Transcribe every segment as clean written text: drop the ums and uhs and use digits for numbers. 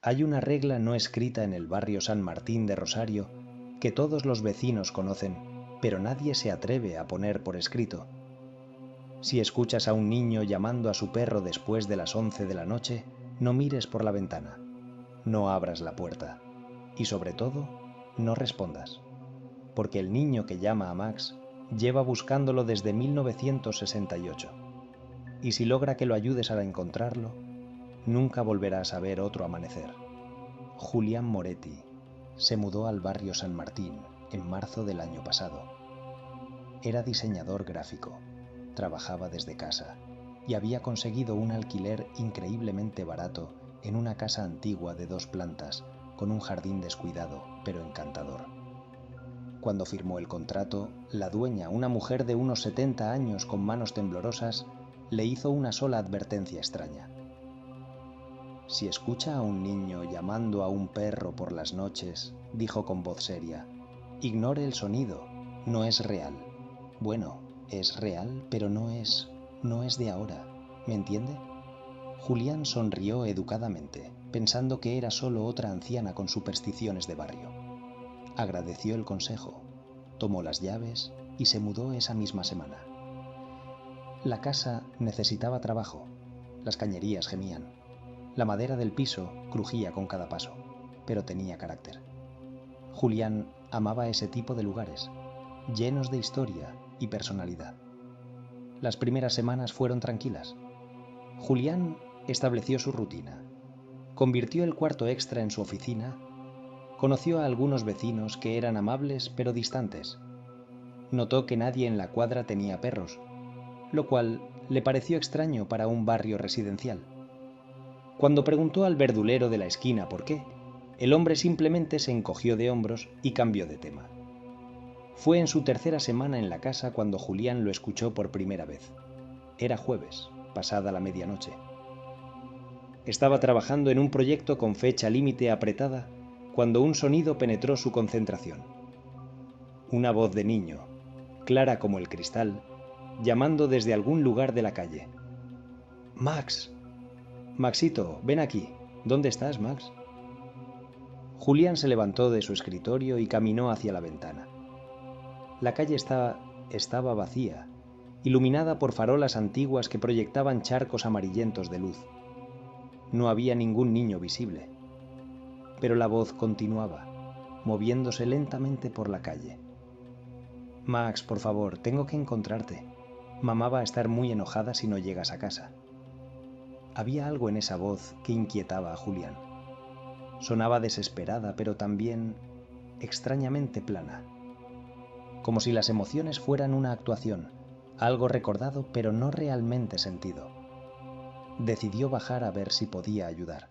Hay una regla no escrita en el barrio San Martín de Rosario que todos los vecinos conocen, pero nadie se atreve a poner por escrito. Si escuchas a un niño llamando a su perro después de las 11 de la noche, no mires por la ventana, no abras la puerta y, sobre todo, no respondas, porque el niño que llama a Max lleva buscándolo desde 1968, y si logra que lo ayudes a encontrarlo, nunca volverás a ver otro amanecer. Julián Moretti se mudó al barrio San Martín en marzo del año pasado. Era diseñador gráfico, trabajaba desde casa y había conseguido un alquiler increíblemente barato en una casa antigua de 2 plantas con un jardín descuidado pero encantador. Cuando firmó el contrato, la dueña, una mujer de unos 70 años con manos temblorosas, le hizo una sola advertencia extraña. Si escucha a un niño llamando a un perro por las noches, dijo con voz seria, ignore el sonido, no es real. Bueno, es real, pero no es de ahora, ¿me entiende? Julián sonrió educadamente, pensando que era solo otra anciana con supersticiones de barrio. Agradeció el consejo, tomó las llaves y se mudó esa misma semana. La casa necesitaba trabajo, las cañerías gemían. La madera del piso crujía con cada paso, pero tenía carácter. Julián amaba ese tipo de lugares, llenos de historia y personalidad. Las primeras semanas fueron tranquilas. Julián estableció su rutina, convirtió el cuarto extra en su oficina, conoció a algunos vecinos que eran amables pero distantes. Notó que nadie en la cuadra tenía perros, lo cual le pareció extraño para un barrio residencial. Cuando preguntó al verdulero de la esquina por qué, el hombre simplemente se encogió de hombros y cambió de tema. Fue en su tercera semana en la casa cuando Julián lo escuchó por primera vez. Era jueves, pasada la medianoche. Estaba trabajando en un proyecto con fecha límite apretada cuando un sonido penetró su concentración. Una voz de niño, clara como el cristal, llamando desde algún lugar de la calle. «Max. Maxito, ven aquí. ¿Dónde estás, Max?» Julián se levantó de su escritorio y caminó hacia la ventana. La calle estaba vacía, iluminada por farolas antiguas que proyectaban charcos amarillentos de luz. No había ningún niño visible. Pero la voz continuaba, moviéndose lentamente por la calle. «Max, por favor, tengo que encontrarte. Mamá va a estar muy enojada si no llegas a casa». Había algo en esa voz que inquietaba a Julián. Sonaba desesperada, pero también extrañamente plana. Como si las emociones fueran una actuación, algo recordado pero no realmente sentido. Decidió bajar a ver si podía ayudar.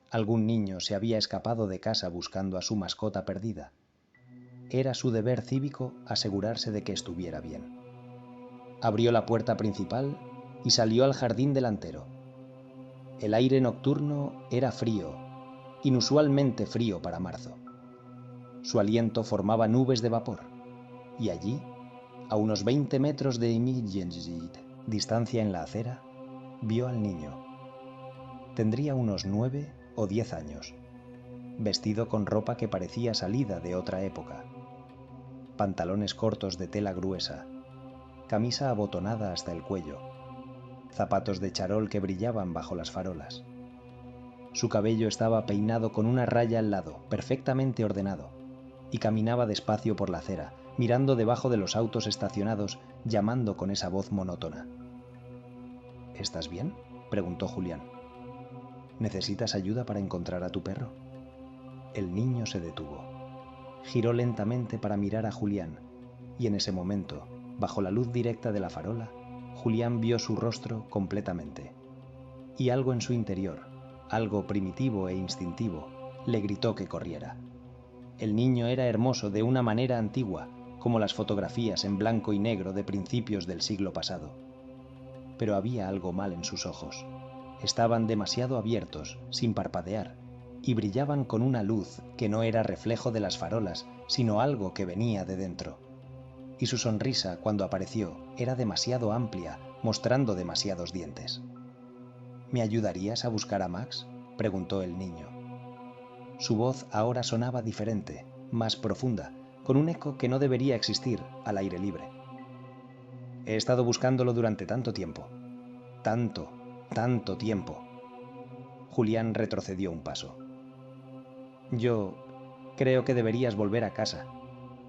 Algún niño se había escapado de casa buscando a su mascota perdida. Era su deber cívico asegurarse de que estuviera bien. Abrió la puerta principal y salió al jardín delantero. El aire nocturno era frío, inusualmente frío para marzo. Su aliento formaba nubes de vapor, y allí, a unos 20 metros de distancia en la acera, vio al niño. Tendría unos 9 o 10 años, vestido con ropa que parecía salida de otra época. Pantalones cortos de tela gruesa, camisa abotonada hasta el cuello, zapatos de charol que brillaban bajo las farolas. Su cabello estaba peinado con una raya al lado, perfectamente ordenado, y caminaba despacio por la acera, mirando debajo de los autos estacionados, llamando con esa voz monótona. «¿Estás bien?», preguntó Julián. «¿Necesitas ayuda para encontrar a tu perro?». El niño se detuvo. Giró lentamente para mirar a Julián, y en ese momento, bajo la luz directa de la farola, Julián vio su rostro completamente. Y algo en su interior, algo primitivo e instintivo, le gritó que corriera. El niño era hermoso de una manera antigua, como las fotografías en blanco y negro de principios del siglo pasado. Pero había algo mal en sus ojos. Estaban demasiado abiertos, sin parpadear, y brillaban con una luz que no era reflejo de las farolas, sino algo que venía de dentro. Y su sonrisa, cuando apareció, era demasiado amplia, mostrando demasiados dientes. «¿Me ayudarías a buscar a Max?», preguntó el niño. Su voz ahora sonaba diferente, más profunda, con un eco que no debería existir al aire libre. He estado buscándolo durante tanto tiempo. Tanto tiempo. Julián retrocedió un paso. Yo creo que deberías volver a casa.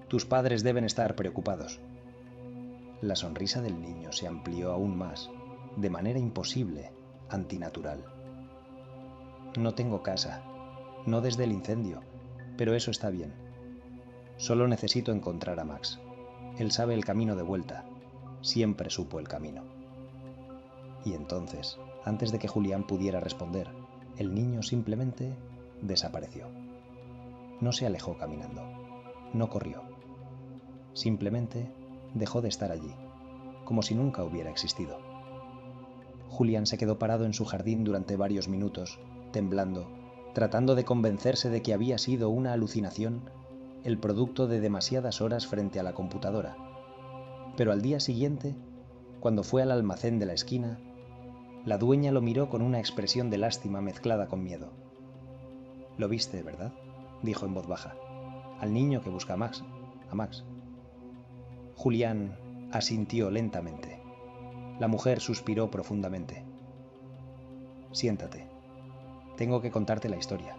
Tus padres deben estar preocupados. La sonrisa del niño se amplió aún más, de manera imposible, antinatural. No tengo casa, no desde el incendio, pero eso está bien. Solo necesito encontrar a Max. Él sabe el camino de vuelta. Siempre supo el camino. Y entonces, antes de que Julián pudiera responder, el niño simplemente desapareció. No se alejó caminando, no corrió. Simplemente dejó de estar allí, como si nunca hubiera existido. Julián se quedó parado en su jardín durante varios minutos, temblando, tratando de convencerse de que había sido una alucinación, el producto de demasiadas horas frente a la computadora. Pero al día siguiente, cuando fue al almacén de la esquina, la dueña lo miró con una expresión de lástima mezclada con miedo. «Lo viste, ¿verdad?», dijo en voz baja. «Al niño que busca a Max». Julián asintió lentamente. La mujer suspiró profundamente. «Siéntate. Tengo que contarte la historia.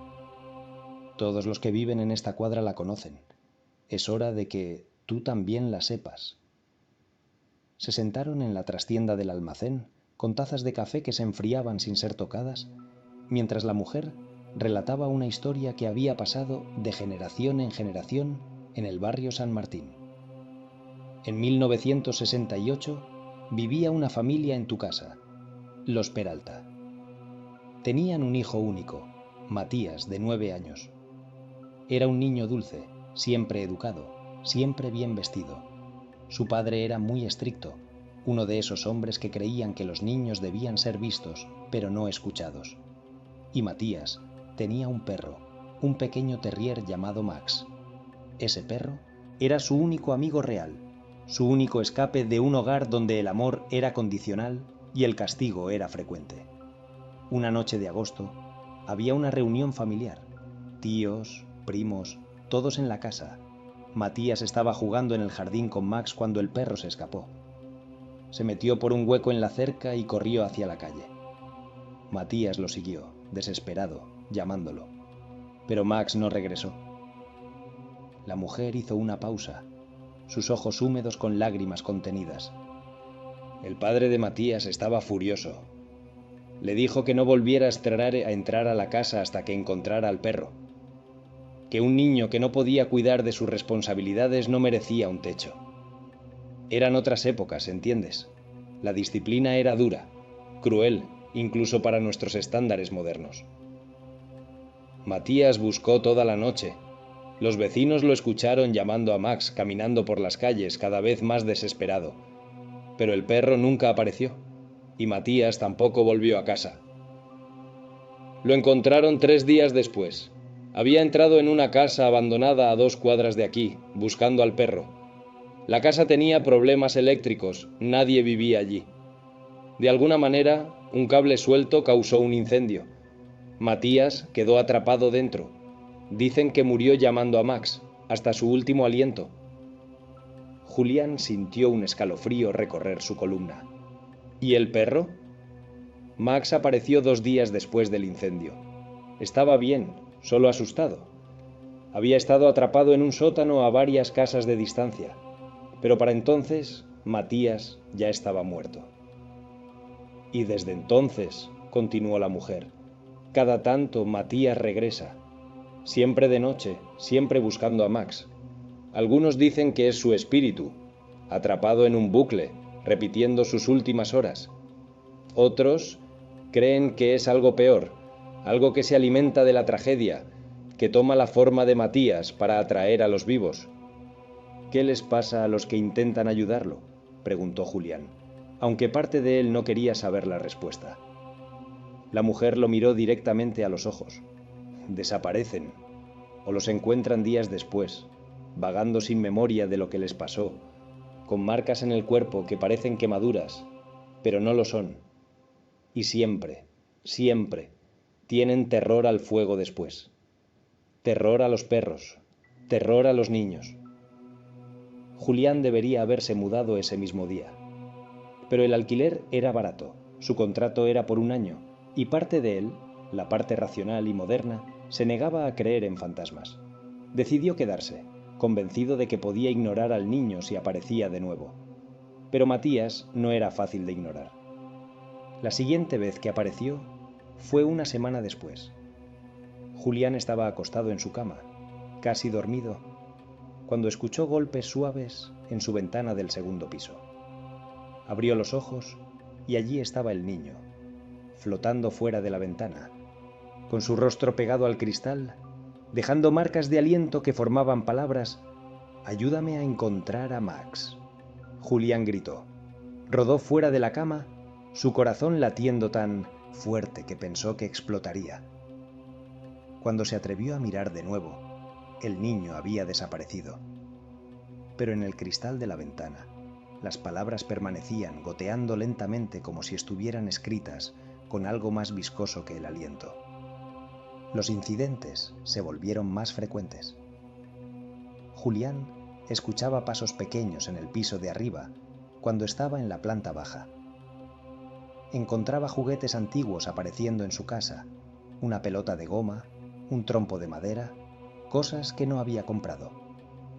Todos los que viven en esta cuadra la conocen. Es hora de que tú también la sepas». Se sentaron en la trastienda del almacén, con tazas de café que se enfriaban sin ser tocadas, mientras la mujer relataba una historia que había pasado de generación en generación en el barrio San Martín. En 1968 vivía una familia en tu casa, los Peralta. Tenían un hijo único, Matías, de 9 años. Era un niño dulce, siempre educado, siempre bien vestido. Su padre era muy estricto, uno de esos hombres que creían que los niños debían ser vistos, pero no escuchados. Y Matías tenía un perro, un pequeño terrier llamado Max. Ese perro era su único amigo real, su único escape de un hogar donde el amor era condicional y el castigo era frecuente. Una noche de agosto había una reunión familiar. Tíos, primos, todos en la casa. Matías estaba jugando en el jardín con Max cuando el perro se escapó. Se metió por un hueco en la cerca y corrió hacia la calle. Matías lo siguió, desesperado, llamándolo. Pero Max no regresó. La mujer hizo una pausa, sus ojos húmedos con lágrimas contenidas. El padre de Matías estaba furioso. Le dijo que no volviera a entrar a la casa hasta que encontrara al perro. Que un niño que no podía cuidar de sus responsabilidades no merecía un techo. Eran otras épocas, ¿entiendes? La disciplina era dura, cruel, incluso para nuestros estándares modernos. Matías buscó toda la noche. Los vecinos lo escucharon llamando a Max, caminando por las calles, cada vez más desesperado. Pero el perro nunca apareció, y Matías tampoco volvió a casa. Lo encontraron 3 días después. Había entrado en una casa abandonada a 2 cuadras de aquí, buscando al perro. La casa tenía problemas eléctricos, nadie vivía allí. De alguna manera, un cable suelto causó un incendio. Matías quedó atrapado dentro. Dicen que murió llamando a Max, hasta su último aliento. Julián sintió un escalofrío recorrer su columna. ¿Y el perro? Max apareció 2 días después del incendio. Estaba bien, solo asustado. Había estado atrapado en un sótano a varias casas de distancia, pero para entonces Matías ya estaba muerto. Y desde entonces, continuó la mujer, cada tanto Matías regresa, siempre de noche, siempre buscando a Max. Algunos dicen que es su espíritu, atrapado en un bucle, repitiendo sus últimas horas. Otros creen que es algo peor, algo que se alimenta de la tragedia, que toma la forma de Matías para atraer a los vivos. ¿Qué les pasa a los que intentan ayudarlo?, preguntó Julián, aunque parte de él no quería saber la respuesta. La mujer lo miró directamente a los ojos. Desaparecen, o los encuentran días después, vagando sin memoria de lo que les pasó, con marcas en el cuerpo que parecen quemaduras, pero no lo son. Y siempre, Tienen terror al fuego después. Terror a los perros. Terror a los niños. Julián debería haberse mudado ese mismo día. Pero el alquiler era barato, su contrato era por un año, y parte de él, la parte racional y moderna, se negaba a creer en fantasmas. Decidió quedarse, convencido de que podía ignorar al niño si aparecía de nuevo. Pero Matías no era fácil de ignorar. La siguiente vez que apareció fue una semana después. Julián estaba acostado en su cama, casi dormido, cuando escuchó golpes suaves en su ventana del segundo piso. Abrió los ojos y allí estaba el niño, flotando fuera de la ventana, con su rostro pegado al cristal, dejando marcas de aliento que formaban palabras: «Ayúdame a encontrar a Max». Julián gritó. Rodó fuera de la cama, su corazón latiendo tan fuerte que pensó que explotaría. Cuando se atrevió a mirar de nuevo, el niño había desaparecido. Pero en el cristal de la ventana, las palabras permanecían goteando lentamente como si estuvieran escritas con algo más viscoso que el aliento. Los incidentes se volvieron más frecuentes. Julián escuchaba pasos pequeños en el piso de arriba cuando estaba en la planta baja. Encontraba juguetes antiguos apareciendo en su casa, una pelota de goma, un trompo de madera, cosas que no había comprado.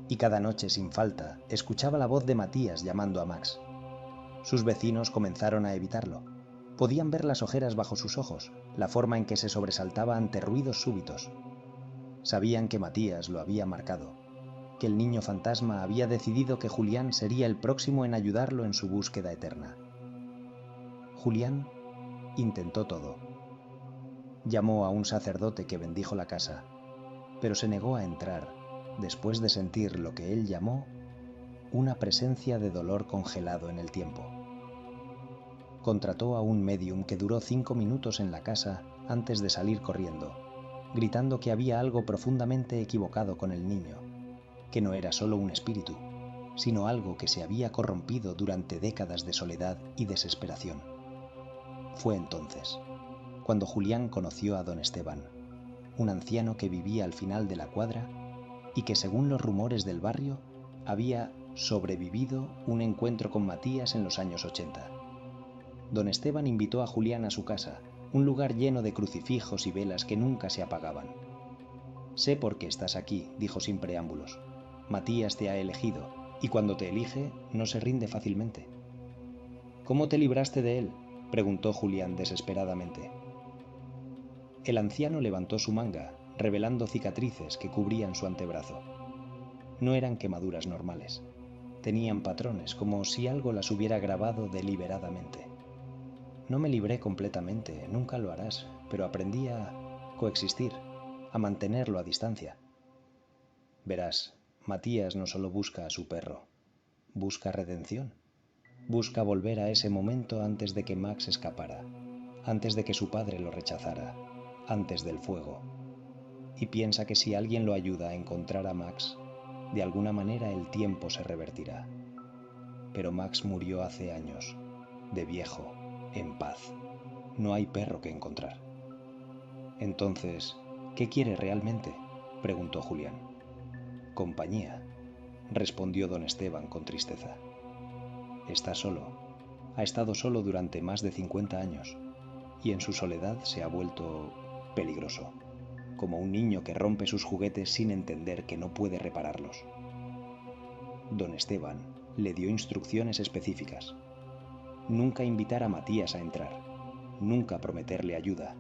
Y cada noche sin falta escuchaba la voz de Matías llamando a Max. Sus vecinos comenzaron a evitarlo. Podían ver las ojeras bajo sus ojos, la forma en que se sobresaltaba ante ruidos súbitos. Sabían que Matías lo había marcado, que el niño fantasma había decidido que Julián sería el próximo en ayudarlo en su búsqueda eterna. Julián intentó todo. Llamó a un sacerdote que bendijo la casa, pero se negó a entrar después de sentir lo que él llamó una presencia de dolor congelado en el tiempo. Contrató a un médium que duró 5 minutos en la casa antes de salir corriendo, gritando que había algo profundamente equivocado con el niño, que no era solo un espíritu, sino algo que se había corrompido durante décadas de soledad y desesperación. Fue entonces cuando Julián conoció a don Esteban, un anciano que vivía al final de la cuadra y que, según los rumores del barrio, había sobrevivido un encuentro con Matías en los años 80. Don Esteban invitó a Julián a su casa, un lugar lleno de crucifijos y velas que nunca se apagaban. «Sé por qué estás aquí», dijo sin preámbulos. «Matías te ha elegido, y cuando te elige, no se rinde fácilmente». «¿Cómo te libraste de él?», preguntó Julián desesperadamente. El anciano levantó su manga, revelando cicatrices que cubrían su antebrazo. No eran quemaduras normales. Tenían patrones, como si algo las hubiera grabado deliberadamente. «No me libré completamente, nunca lo harás, pero aprendí a coexistir, a mantenerlo a distancia». «Verás, Matías no solo busca a su perro, busca redención. Busca volver a ese momento antes de que Max escapara, antes de que su padre lo rechazara, antes del fuego. Y piensa que si alguien lo ayuda a encontrar a Max, de alguna manera el tiempo se revertirá. Pero Max murió hace años, de viejo, en paz. No hay perro que encontrar». «Entonces, ¿qué quiere realmente?», preguntó Julián. «Compañía», respondió don Esteban con tristeza. «Está solo. Ha estado solo durante más de 50 años, y en su soledad se ha vuelto peligroso, como un niño que rompe sus juguetes sin entender que no puede repararlos». Don Esteban le dio instrucciones específicas. Nunca invitar a Matías a entrar, nunca prometerle ayuda,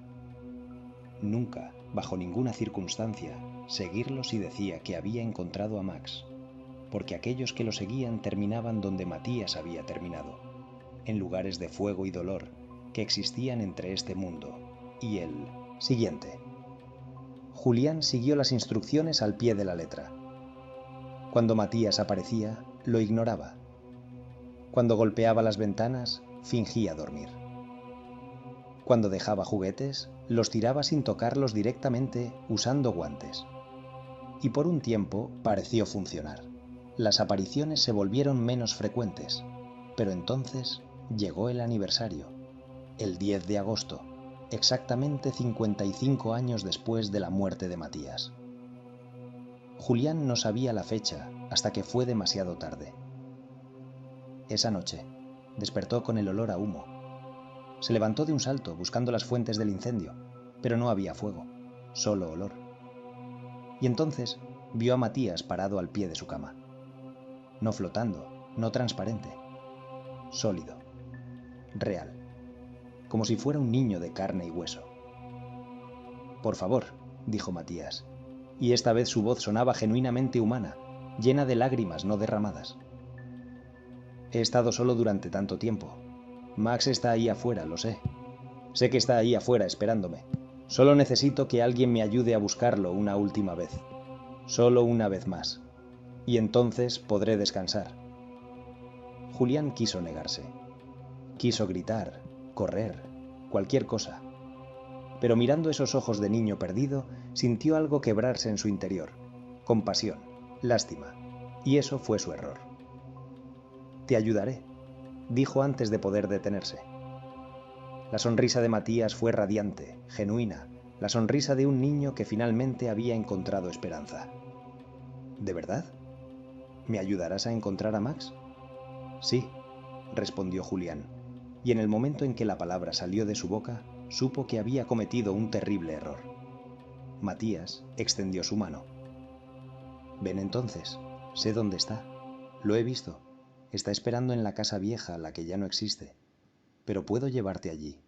nunca, bajo ninguna circunstancia, seguirlo si decía que había encontrado a Max, porque aquellos que lo seguían terminaban donde Matías había terminado, en lugares de fuego y dolor que existían entre este mundo y el siguiente. Julián siguió las instrucciones al pie de la letra. Cuando Matías aparecía, lo ignoraba. Cuando golpeaba las ventanas, fingía dormir. Cuando dejaba juguetes, los tiraba sin tocarlos directamente usando guantes. Y por un tiempo pareció funcionar. Las apariciones se volvieron menos frecuentes, pero entonces llegó el aniversario, el 10 de agosto, exactamente 55 años después de la muerte de Matías. Julián no sabía la fecha hasta que fue demasiado tarde. Esa noche, despertó con el olor a humo. Se levantó de un salto buscando las fuentes del incendio, pero no había fuego, solo olor. Y entonces vio a Matías parado al pie de su cama. No flotando, no transparente, sólido, real, como si fuera un niño de carne y hueso. «Por favor», dijo Matías, y esta vez su voz sonaba genuinamente humana, llena de lágrimas no derramadas. «He estado solo durante tanto tiempo. Max está ahí afuera, lo sé. Sé que está ahí afuera esperándome. Solo necesito que alguien me ayude a buscarlo una última vez. Solo una vez más. Y entonces podré descansar». Julián quiso negarse. Quiso gritar, correr, cualquier cosa. Pero mirando esos ojos de niño perdido, sintió algo quebrarse en su interior. Compasión, lástima. Y eso fue su error. «Te ayudaré», dijo antes de poder detenerse. La sonrisa de Matías fue radiante, genuina, la sonrisa de un niño que finalmente había encontrado esperanza. «¿De verdad? ¿Me ayudarás a encontrar a Max?» «Sí», respondió Julián, y en el momento en que la palabra salió de su boca, supo que había cometido un terrible error. Matías extendió su mano. «Ven entonces, sé dónde está. Lo he visto. Está esperando en la casa vieja, la que ya no existe. Pero puedo llevarte allí.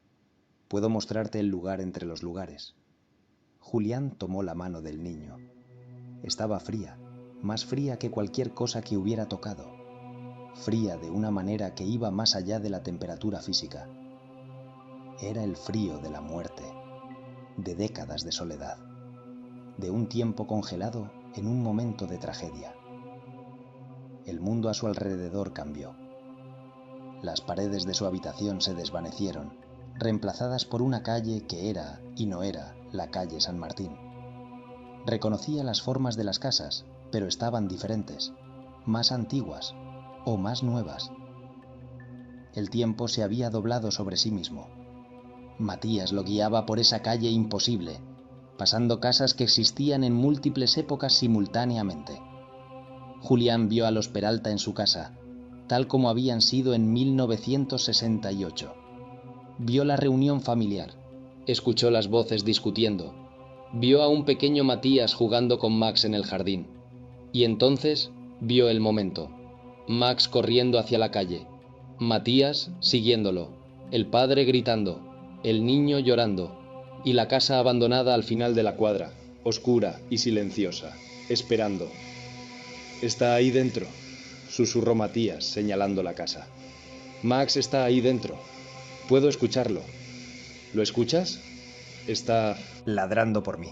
Puedo mostrarte el lugar entre los lugares». Julián tomó la mano del niño. Estaba fría, más fría que cualquier cosa que hubiera tocado. Fría de una manera que iba más allá de la temperatura física. Era el frío de la muerte, de décadas de soledad, de un tiempo congelado en un momento de tragedia. El mundo a su alrededor cambió. Las paredes de su habitación se desvanecieron, reemplazadas por una calle que era y no era la calle San Martín. Reconocía las formas de las casas, pero estaban diferentes, más antiguas o más nuevas. El tiempo se había doblado sobre sí mismo. Matías lo guiaba por esa calle imposible, pasando casas que existían en múltiples épocas simultáneamente. Julián vio a los Peralta en su casa, tal como habían sido en 1968. Vio la reunión familiar, escuchó las voces discutiendo, vio a un pequeño Matías jugando con Max en el jardín. Y entonces vio el momento. Max corriendo hacia la calle, Matías siguiéndolo, el padre gritando, el niño llorando, y la casa abandonada al final de la cuadra, oscura y silenciosa, esperando. «Está ahí dentro», susurró Matías, señalando la casa. «Max está ahí dentro. Puedo escucharlo. ¿Lo escuchas? Está ladrando por mí».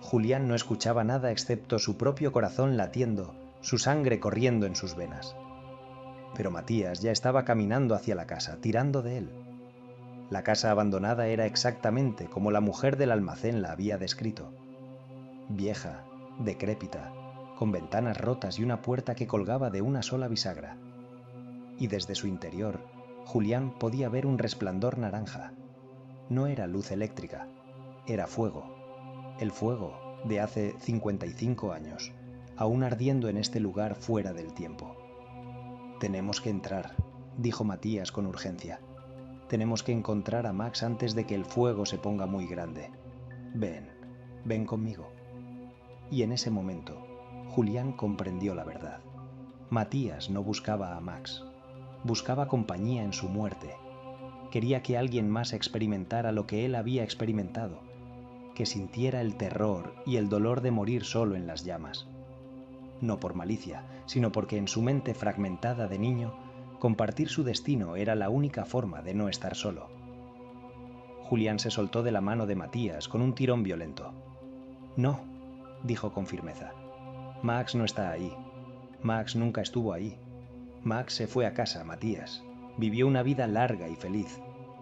Julián no escuchaba nada excepto su propio corazón latiendo, su sangre corriendo en sus venas. Pero Matías ya estaba caminando hacia la casa, tirando de él. La casa abandonada era exactamente como la mujer del almacén la había descrito. Vieja, decrépita, con ventanas rotas y una puerta que colgaba de una sola bisagra. Y desde su interior, Julián podía ver un resplandor naranja. No era luz eléctrica, era fuego. El fuego de hace 55 años, aún ardiendo en este lugar fuera del tiempo. «Tenemos que entrar», dijo Matías con urgencia. «Tenemos que encontrar a Max antes de que el fuego se ponga muy grande. Ven conmigo». Y en ese momento, Julián comprendió la verdad. Matías no buscaba a Max, buscaba compañía en su muerte. Quería que alguien más experimentara lo que él había experimentado, que sintiera el terror y el dolor de morir solo en las llamas. No por malicia, sino porque en su mente fragmentada de niño, compartir su destino era la única forma de no estar solo. Julián se soltó de la mano de Matías con un tirón violento. «No», dijo con firmeza. «Max no está ahí. Max nunca estuvo ahí. Max se fue a casa, Matías. Vivió una vida larga y feliz.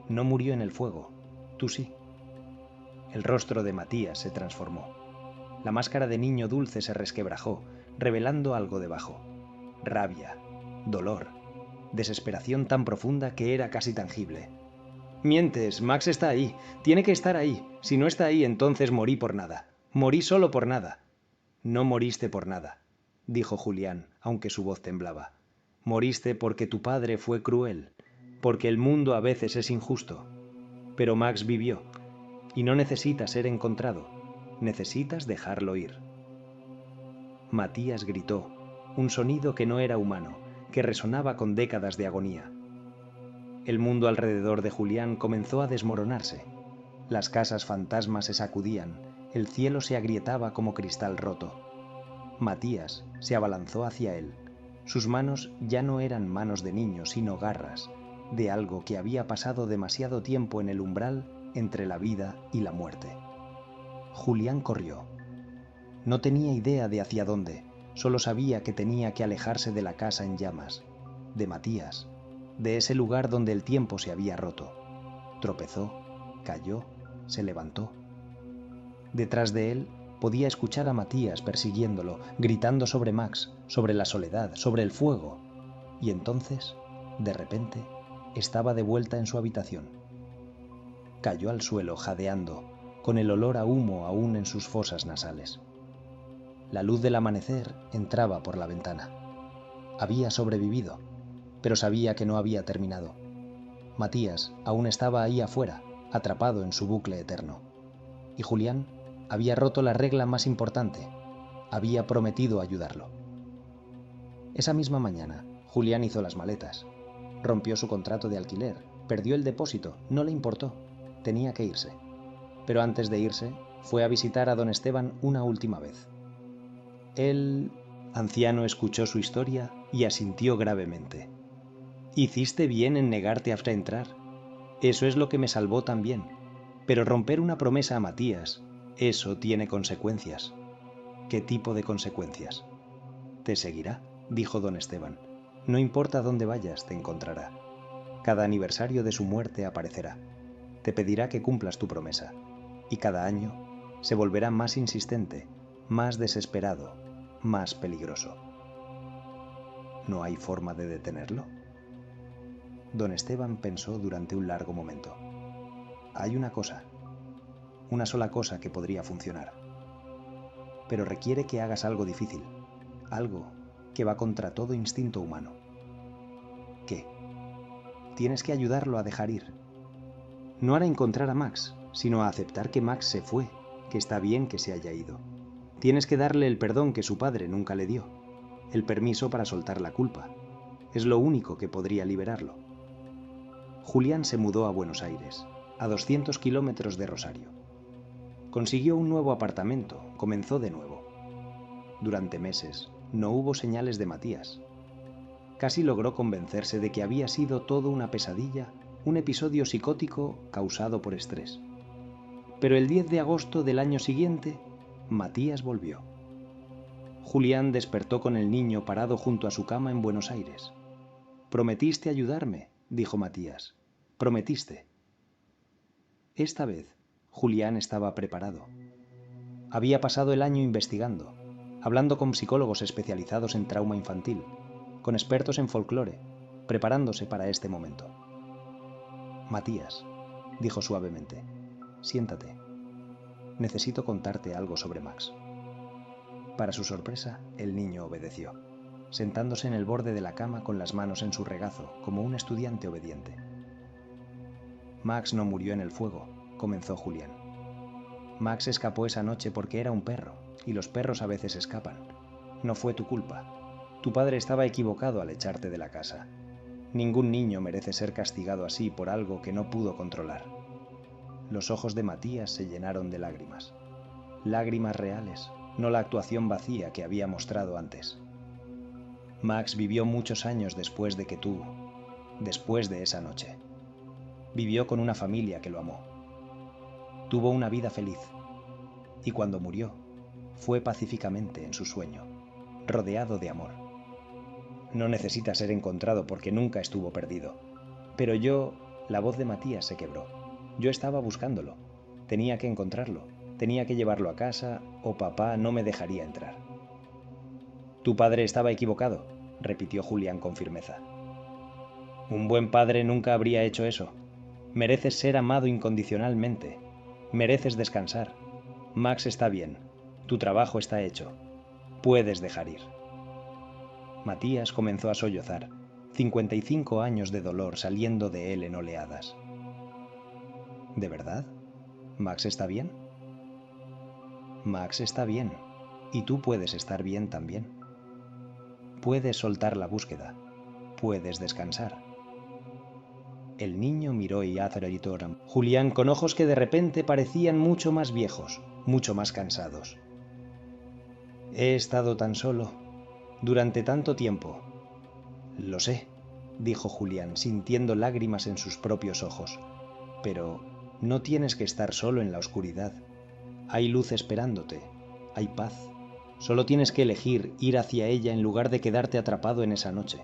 No murió en el fuego. Tú sí». El rostro de Matías se transformó. La máscara de niño dulce se resquebrajó, revelando algo debajo. Rabia, dolor, desesperación tan profunda que era casi tangible. Mientes, Max está ahí. Tiene que estar ahí. Si no está ahí, entonces morí por nada. Morí solo por nada. No moriste por nada, dijo Julián, aunque su voz temblaba. Moriste porque tu padre fue cruel, porque el mundo a veces es injusto. Pero Max vivió, y no necesita ser encontrado, necesitas dejarlo ir. Matías gritó, un sonido que no era humano, que resonaba con décadas de agonía. El mundo alrededor de Julián comenzó a desmoronarse. Las casas fantasmas se sacudían, el cielo se agrietaba como cristal roto. Matías se abalanzó hacia él. Sus manos ya no eran manos de niño, sino garras, de algo que había pasado demasiado tiempo en el umbral entre la vida y la muerte. Julián corrió. No tenía idea de hacia dónde, solo sabía que tenía que alejarse de la casa en llamas, de Matías, de ese lugar donde el tiempo se había roto. Tropezó, cayó, se levantó. Detrás de él podía escuchar a Matías persiguiéndolo, gritando sobre Max, sobre la soledad, sobre el fuego. Y entonces, de repente, estaba de vuelta en su habitación. Cayó al suelo jadeando, con el olor a humo aún en sus fosas nasales. La luz del amanecer entraba por la ventana. Había sobrevivido, pero sabía que no había terminado. Matías aún estaba ahí afuera, atrapado en su bucle eterno. Y Julián había roto la regla más importante. Había prometido ayudarlo. Esa misma mañana, Julián hizo las maletas. Rompió su contrato de alquiler, perdió el depósito, no le importó. Tenía que irse. Pero antes de irse, fue a visitar a don Esteban una última vez. El anciano escuchó su historia y asintió gravemente. Hiciste bien en negarte a entrar. Eso es lo que me salvó también. Pero romper una promesa a Matías, eso tiene consecuencias. ¿Qué tipo de consecuencias? Te seguirá, dijo don Esteban. No importa dónde vayas, te encontrará. Cada aniversario de su muerte aparecerá. Te pedirá que cumplas tu promesa. Y cada año se volverá más insistente, más desesperado, más peligroso. ¿No hay forma de detenerlo? Don Esteban pensó durante un largo momento. Hay una sola cosa que podría funcionar. Pero requiere que hagas algo difícil, algo que va contra todo instinto humano. ¿Qué? Tienes que ayudarlo a dejar ir. No hará encontrar a Max, sino a aceptar que Max se fue, que está bien que se haya ido. Tienes que darle el perdón que su padre nunca le dio, el permiso para soltar la culpa. Es lo único que podría liberarlo. Julián se mudó a Buenos Aires, a 200 kilómetros de Rosario. Consiguió un nuevo apartamento, comenzó de nuevo. Durante meses no hubo señales de Matías. Casi logró convencerse de que había sido todo una pesadilla, un episodio psicótico causado por estrés. Pero el 10 de agosto del año siguiente, Matías volvió. Julián despertó con el niño parado junto a su cama en Buenos Aires. «Prometiste ayudarme», dijo Matías. «Prometiste». Esta vez, Julián estaba preparado. Había pasado el año investigando, hablando con psicólogos especializados en trauma infantil, con expertos en folclore, preparándose para este momento. «Matías», dijo suavemente, «siéntate. Necesito contarte algo sobre Max». Para su sorpresa, el niño obedeció, sentándose en el borde de la cama con las manos en su regazo, como un estudiante obediente. «Max no murió en el fuego», comenzó Julián. «Max escapó esa noche porque era un perro, y los perros a veces escapan. No fue tu culpa. Tu padre estaba equivocado al echarte de la casa. Ningún niño merece ser castigado así por algo que no pudo controlar». Los ojos de Matías se llenaron de lágrimas. Lágrimas reales, no la actuación vacía que había mostrado antes. Max vivió muchos años después de que tú, después de esa noche. Vivió con una familia que lo amó. Tuvo una vida feliz. Y cuando murió, fue pacíficamente en su sueño, rodeado de amor. No necesita ser encontrado porque nunca estuvo perdido. Pero la voz de Matías se quebró. Yo estaba buscándolo. Tenía que encontrarlo. Tenía que llevarlo a casa o papá no me dejaría entrar. Tu padre estaba equivocado, repitió Julián con firmeza. Un buen padre nunca habría hecho eso. Mereces ser amado incondicionalmente. Mereces descansar. Max está bien. Tu trabajo está hecho. Puedes dejar ir. Matías comenzó a sollozar, 55 años de dolor saliendo de él en oleadas. ¿De verdad? ¿Max está bien? Max está bien, y tú puedes estar bien también. Puedes soltar la búsqueda, puedes descansar. El niño miró y Athoraytoram, Julián con ojos que de repente parecían mucho más viejos, mucho más cansados. He estado tan solo, durante tanto tiempo. Lo sé, dijo Julián, sintiendo lágrimas en sus propios ojos. Pero no tienes que estar solo en la oscuridad. Hay luz esperándote, hay paz. Solo tienes que elegir ir hacia ella en lugar de quedarte atrapado en esa noche.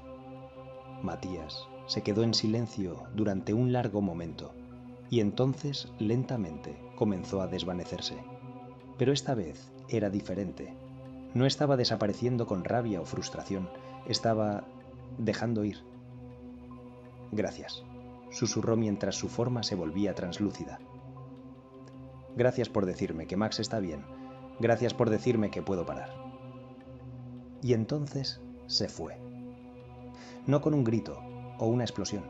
Matías se quedó en silencio durante un largo momento y entonces lentamente comenzó a desvanecerse. Pero esta vez era diferente. No estaba desapareciendo con rabia o frustración, estaba dejando ir. Gracias, susurró mientras su forma se volvía translúcida. Gracias por decirme que Max está bien. Gracias por decirme que puedo parar. Y entonces se fue. No con un grito o una explosión.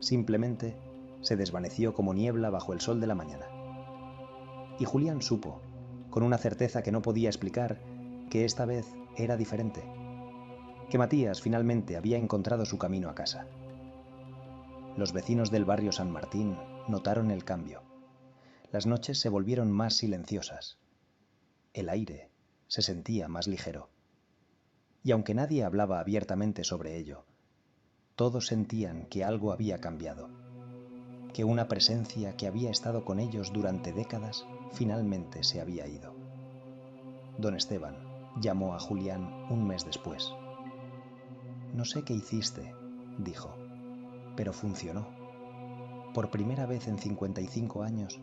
Simplemente se desvaneció como niebla bajo el sol de la mañana. Y Julián supo, con una certeza que no podía explicar, que esta vez era diferente. Que Matías finalmente había encontrado su camino a casa. Los vecinos del barrio San Martín notaron el cambio. Las noches se volvieron más silenciosas. El aire se sentía más ligero. Y aunque nadie hablaba abiertamente sobre ello, todos sentían que algo había cambiado, que una presencia que había estado con ellos durante décadas finalmente se había ido. Don Esteban llamó a Julián un mes después. No sé qué hiciste, dijo, pero funcionó. Por primera vez en 55 años,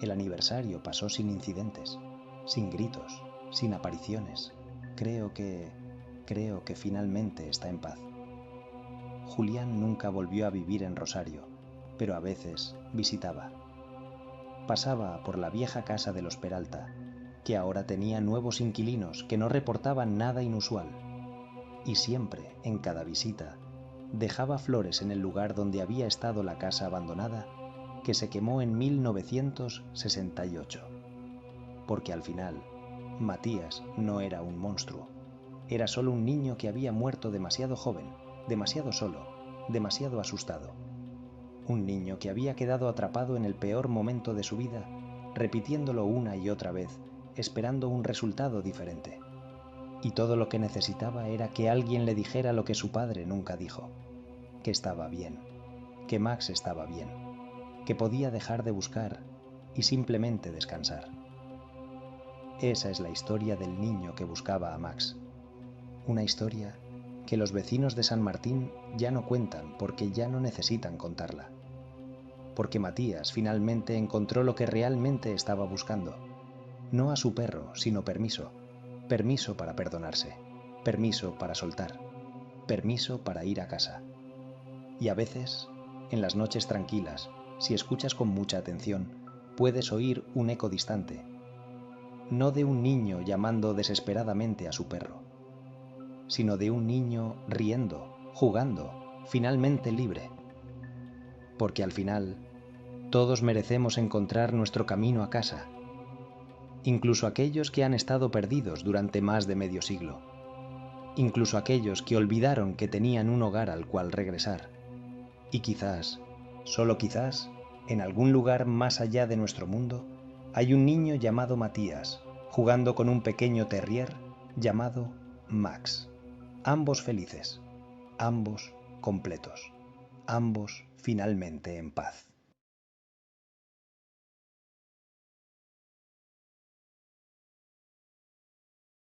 el aniversario pasó sin incidentes, sin gritos, sin apariciones. Creo que finalmente está en paz. Julián nunca volvió a vivir en Rosario, pero a veces visitaba. Pasaba por la vieja casa de los Peralta, que ahora tenía nuevos inquilinos que no reportaban nada inusual. Y siempre, en cada visita, dejaba flores en el lugar donde había estado la casa abandonada que se quemó en 1968. Porque al final, Matías no era un monstruo. Era solo un niño que había muerto demasiado joven, demasiado solo, demasiado asustado. Un niño que había quedado atrapado en el peor momento de su vida, repitiéndolo una y otra vez, esperando un resultado diferente. Y todo lo que necesitaba era que alguien le dijera lo que su padre nunca dijo, que estaba bien, que Max estaba bien, que podía dejar de buscar y simplemente descansar. Esa es la historia del niño que buscaba a Max. Una historia que los vecinos de San Martín ya no cuentan porque ya no necesitan contarla. Porque Matías finalmente encontró lo que realmente estaba buscando. No a su perro, sino permiso. Permiso para perdonarse. Permiso para soltar. Permiso para ir a casa. Y a veces, en las noches tranquilas, si escuchas con mucha atención, puedes oír un eco distante. No de un niño llamando desesperadamente a su perro, sino de un niño riendo, jugando, finalmente libre. Porque al final, todos merecemos encontrar nuestro camino a casa, incluso aquellos que han estado perdidos durante más de medio siglo, incluso aquellos que olvidaron que tenían un hogar al cual regresar, y quizás, solo quizás, en algún lugar más allá de nuestro mundo, hay un niño llamado Matías, jugando con un pequeño terrier llamado Max. Ambos felices, ambos completos, ambos finalmente en paz.